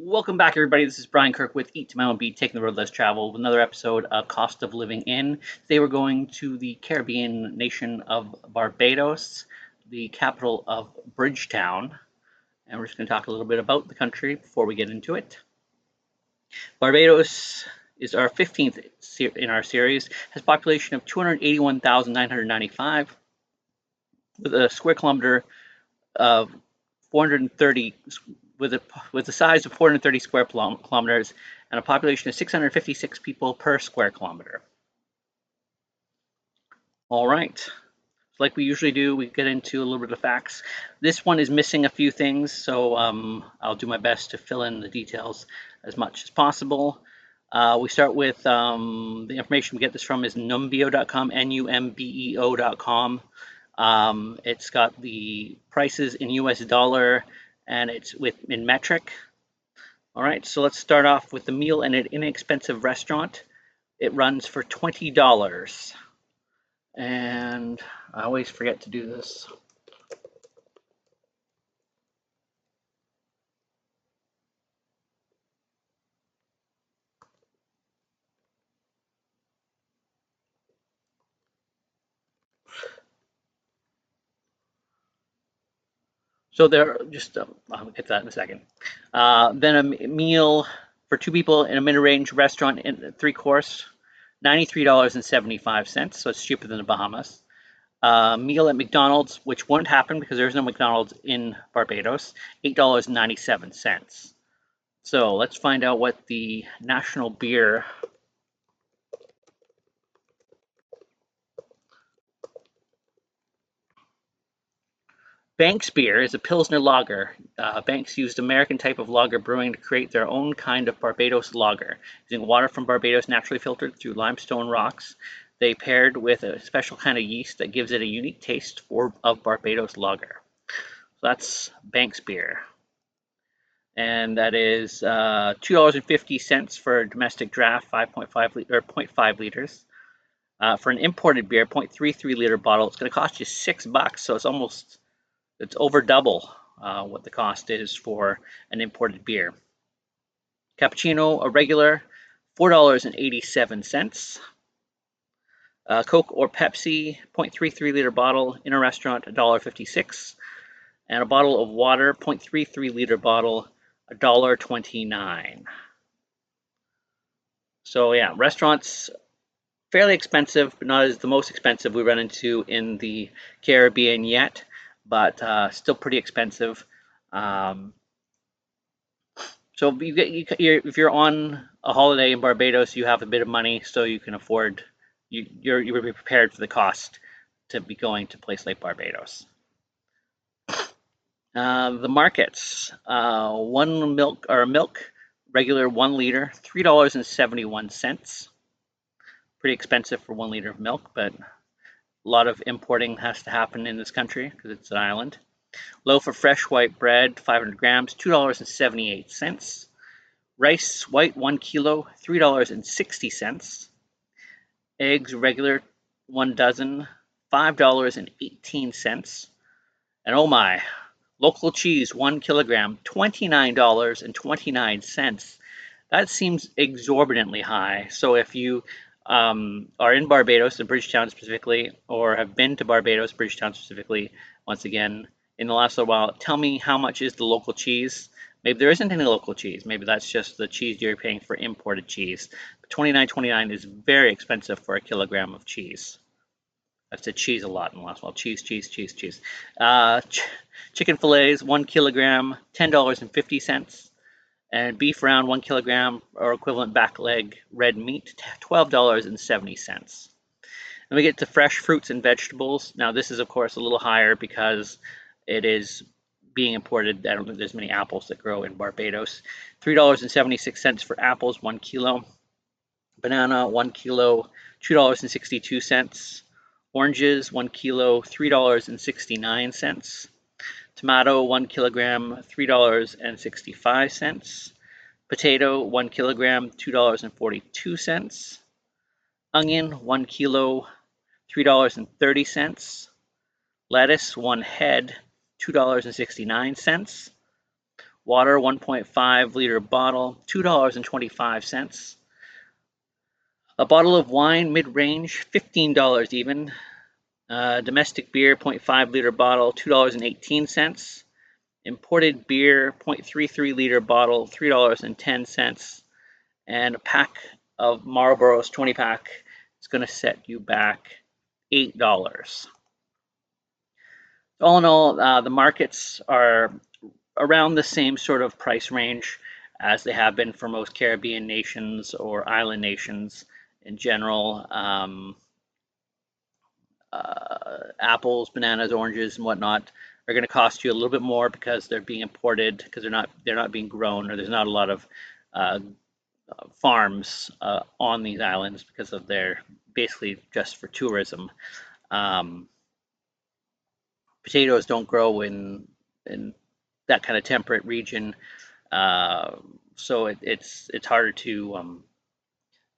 Welcome back, everybody. This is Brian Kirk with Eat to My Own Beat, taking the road less traveled, with another episode of Cost of Living In. Today we're going to the Caribbean nation of Barbados, the capital of Bridgetown, and we're just going to talk a little bit about the country before we get into it. Barbados is our 15th in our series, has a population of 281,995, with a square kilometer of 430 with a size of 430 square kilometers and a population of 656 people per square kilometer. All right, so like we usually do, we get into a little bit of facts. This one is missing a few things, so I'll do my best to fill in the details as much as possible. We start with the information we get this from is numbeo.com, numbeo.com. It's got the prices in US dollar and it's in metric. All right, so let's start off with the meal in an inexpensive restaurant. It runs for $20. And I always forget to do this. So there, just I'll get that in a second. Then a meal for two people in a mid-range restaurant in three-course, $93.75. So it's cheaper than the Bahamas. Meal at McDonald's, which won't happen because there's no McDonald's in Barbados, $8.97. So let's find out what the national beer. Banks beer is a Pilsner lager. Banks used American type of lager brewing to create their own kind of Barbados lager, using water from Barbados naturally filtered through limestone rocks. They paired with a special kind of yeast that gives it a unique taste of Barbados lager. So that's Banks beer. And that is $2.50 for a domestic draft, 0.5 liters. For an imported beer, 0.33 liter bottle, it's going to cost you $6. So it's over double what the cost is for an imported beer. Cappuccino, a regular, $4.87. Coke or Pepsi, 0.33 liter bottle in a restaurant, $1.56. And a bottle of water, 0.33 liter bottle, $1.29. So yeah, restaurants, fairly expensive, but not as the most expensive we run into in the Caribbean yet, but still pretty expensive. So if you're on a holiday in Barbados, you have a bit of money, so you can afford. You're prepared for the cost to be going to a place like Barbados. The markets: milk, regular 1 liter, $3.71. Pretty expensive for 1 liter of milk, but a lot of importing has to happen in this country because it's an island. Loaf of fresh white bread, 500 grams, $2.78. Rice white, 1 kilo, $3.60. Eggs regular, 1 dozen, $5.18. And oh my, local cheese, 1 kilogram, $29.29. That seems exorbitantly high. So if you are in Barbados, in Bridgetown specifically, or have been to Barbados, Bridgetown specifically, once again, in the last little while, tell me how much is the local cheese. Maybe there isn't any local cheese. Maybe that's just the cheese you're paying for imported cheese. But $29.29 is very expensive for a kilogram of cheese. I've said cheese a lot in the last while. Cheese. Chicken fillets, 1 kilogram, $10.50. And beef round, 1 kilogram, or equivalent back leg red meat, $12.70. And we get to fresh fruits and vegetables. Now this is of course a little higher because it is being imported. I don't think there's many apples that grow in Barbados. $3.76 for apples, 1 kilo. Banana, 1 kilo, $2.62. Oranges, 1 kilo, $3.69. Tomato, 1 kilogram, $3.65. Potato, 1 kilogram, $2.42. Onion, 1 kilo, $3.30. Lettuce, 1 head, $2.69. Water, 1.5 liter bottle, $2.25. A bottle of wine, mid-range, $15 even. Domestic beer, 0.5 liter bottle, $2.18. Imported beer, 0.33 liter bottle, $3.10. And a pack of Marlboro's 20 pack is going to set you back $8. All in all, the markets are around the same sort of price range as they have been for most Caribbean nations or island nations in general. Apples, bananas, oranges, and whatnot are going to cost you a little bit more because they're being imported, because they're not being grown, or there's not a lot of farms on these islands because of their basically just for tourism. Potatoes don't grow in that kind of temperate region, so it's harder to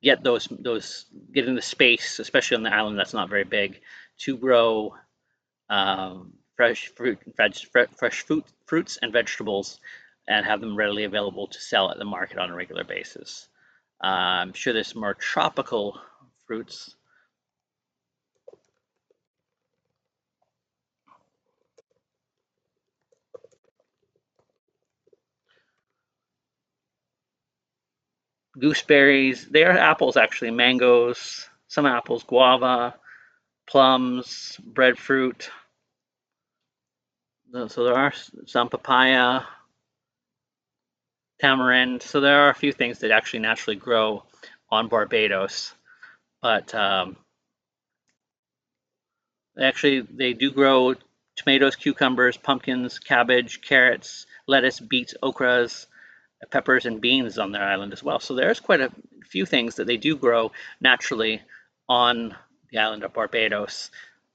get get in the space, especially on the island that's not very big, to grow fresh fruits and vegetables and have them readily available to sell at the market on a regular basis. I'm sure there's more tropical fruits. Gooseberries, they are apples actually, mangoes, some apples, guava, plums, breadfruit. So there are some papaya, tamarind. So there are a few things that actually naturally grow on Barbados, but they do grow tomatoes, cucumbers, pumpkins, cabbage, carrots, lettuce, beets, okras, peppers, and beans on their island as well. So there's quite a few things that they do grow naturally on the island of Barbados,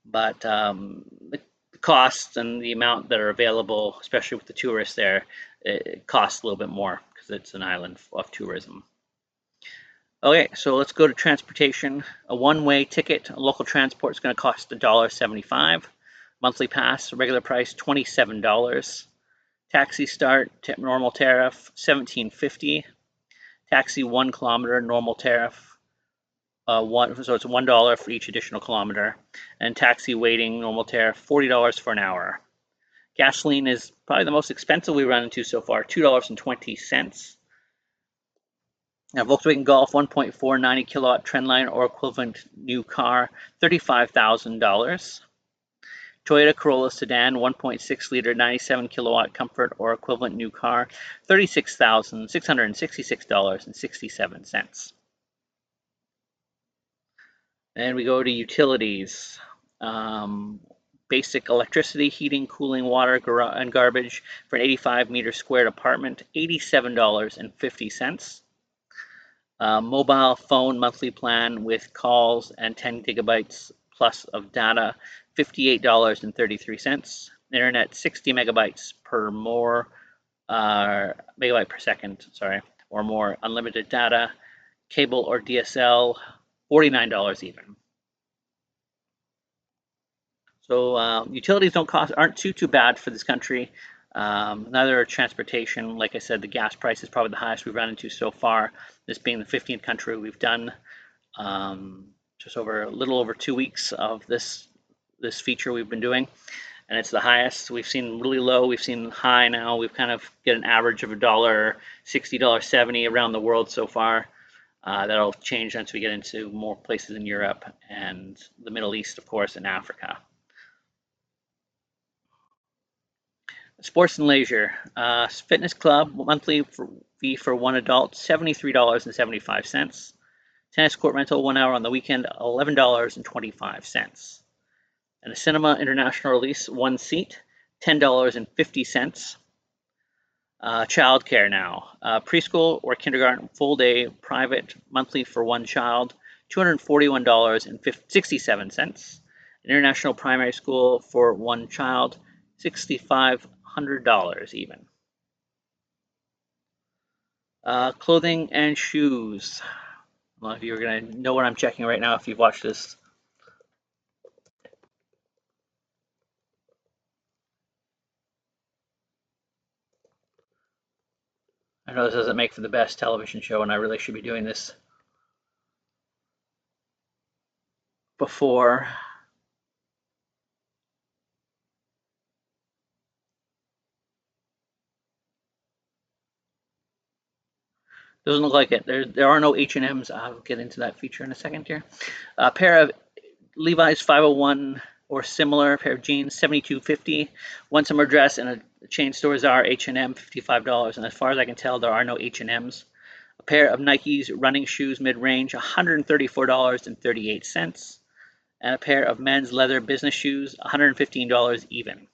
but the costs and the amount that are available, especially with the tourists there, it costs a little bit more because it's an island of tourism. Okay, so let's go to transportation. A one-way ticket, a local transport is going to cost $1.75. Monthly pass, regular price $27. Taxi start, normal tariff $17.50. Taxi 1 kilometer, normal tariff, so it's $1 for each additional kilometer. And taxi waiting, normal tariff, $40 for an hour. Gasoline is probably the most expensive we run into so far, $2.20. Now, Volkswagen Golf 1.4 90 kilowatt trendline or equivalent new car, $35,000. Toyota Corolla sedan 1.6 liter 97 kilowatt comfort or equivalent new car, $36,666.67. And we go to utilities. Basic electricity, heating, cooling, water, and garbage for an 85-meter squared apartment, $87.50. Mobile phone monthly plan with calls and 10 gigabytes plus of data, $58.33. Internet, 60 megabytes per more megabyte per second, or more. Unlimited data, cable or DSL, $49 even. So utilities aren't too bad for this country. Neither are transportation. Like I said, the gas price is probably the highest we've run into so far. This being the 15th country we've done. Just a little over 2 weeks of this feature we've been doing, and it's the highest. We've seen really low, we've seen high now. We've kind of get an average of $1.60, $1.70 around the world so far. That'll change once we get into more places in Europe and the Middle East, of course, and Africa. Sports and leisure. Fitness club, monthly fee for one adult, $73.75. Tennis court rental, 1 hour on the weekend, $11.25. And a cinema international release, 1 seat, $10.50. Childcare now. Preschool or kindergarten, full day, private, monthly for one child, $241.67. International primary school for one child, $6,500 even. Clothing and shoes. A lot of you are going to know what I'm checking right now if you've watched this. I know this doesn't make for the best television show, and I really should be doing this before. Doesn't look like it. There are no H&Ms. I'll get into that feature in a second here. A pair of Levi's 501 or similar pair of jeans, $72.50. One summer dress in a chain store Zara H&M, $55. And as far as I can tell, there are no H&Ms. A pair of Nike's running shoes mid-range, $134.38. And a pair of men's leather business shoes, $115 even.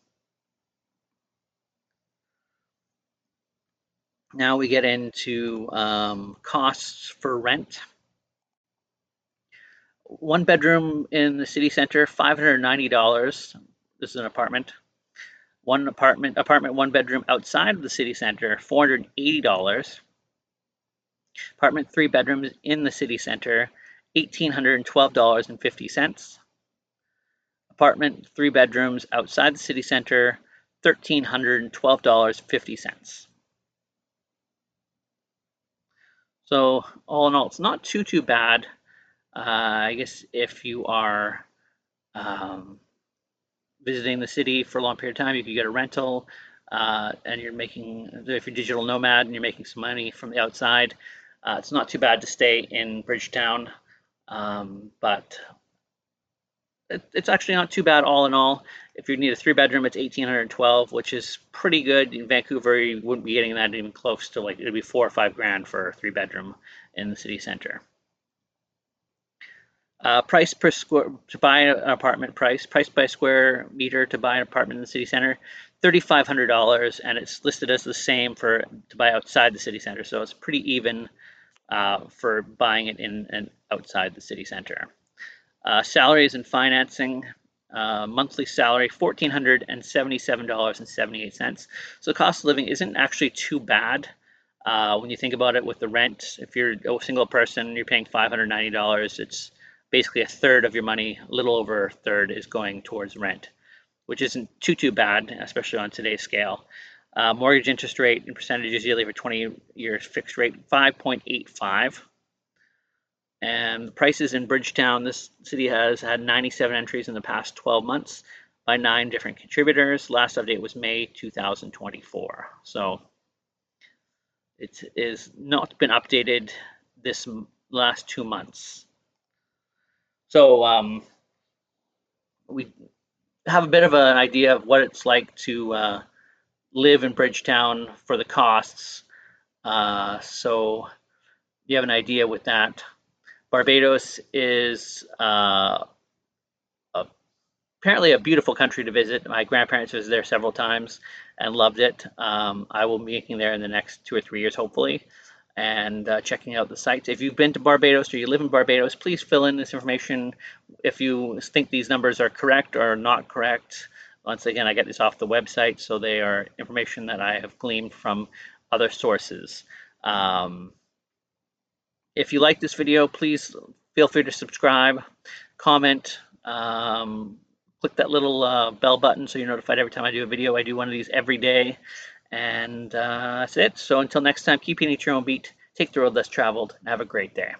Now we get into costs for rent. One bedroom in the city center, $590. This is an apartment. One one bedroom outside of the city center, $480. Apartment, 3 bedrooms in the city center, $1,812.50. Apartment, 3 bedrooms outside the city center, $1,312.50. So all in all, it's not too bad. I guess if you are visiting the city for a long period of time, you could get a rental, and if you're a digital nomad and you're making some money from the outside, it's not too bad to stay in Bridgetown, but it's actually not too bad all in all. If you need a 3-bedroom, it's $1,812, which is pretty good. In Vancouver, you wouldn't be getting that even close to, like, it'd be $4 or $5 grand for a 3-bedroom in the city center. Price per square to buy an apartment, price by square meter to buy an apartment in the city center, $3,500, and it's listed as the same to buy outside the city center. So it's pretty even for buying it in and outside the city center. Salaries and financing. Monthly salary, $1,477.78. So the cost of living isn't actually too bad when you think about it with the rent. If you're a single person, you're paying $590. It's basically a third of your money, a little over a third, is going towards rent, which isn't too bad, especially on today's scale. Mortgage interest rate in percentages yearly for 20 years fixed rate, 5.85. And the prices in Bridgetown, this city has had 97 entries in the past 12 months by 9 different contributors. Last update was May 2024. So it is not been updated this last 2 months. So we have a bit of an idea of what it's like to live in Bridgetown for the costs. So you have an idea with that. Barbados is apparently a beautiful country to visit. My grandparents visited there several times and loved it. I will be making there in the next 2 or 3 years, hopefully, and checking out the sites. If you've been to Barbados or you live in Barbados, please fill in this information if you think these numbers are correct or not correct. Once again, I get this off the website, so they are information that I have gleaned from other sources. If you like this video, please feel free to subscribe, comment, click that little bell button so you're notified every time I do a video. I do one of these every day. And that's it. So until next time, keep eating at your own beat, take the road less traveled, and have a great day.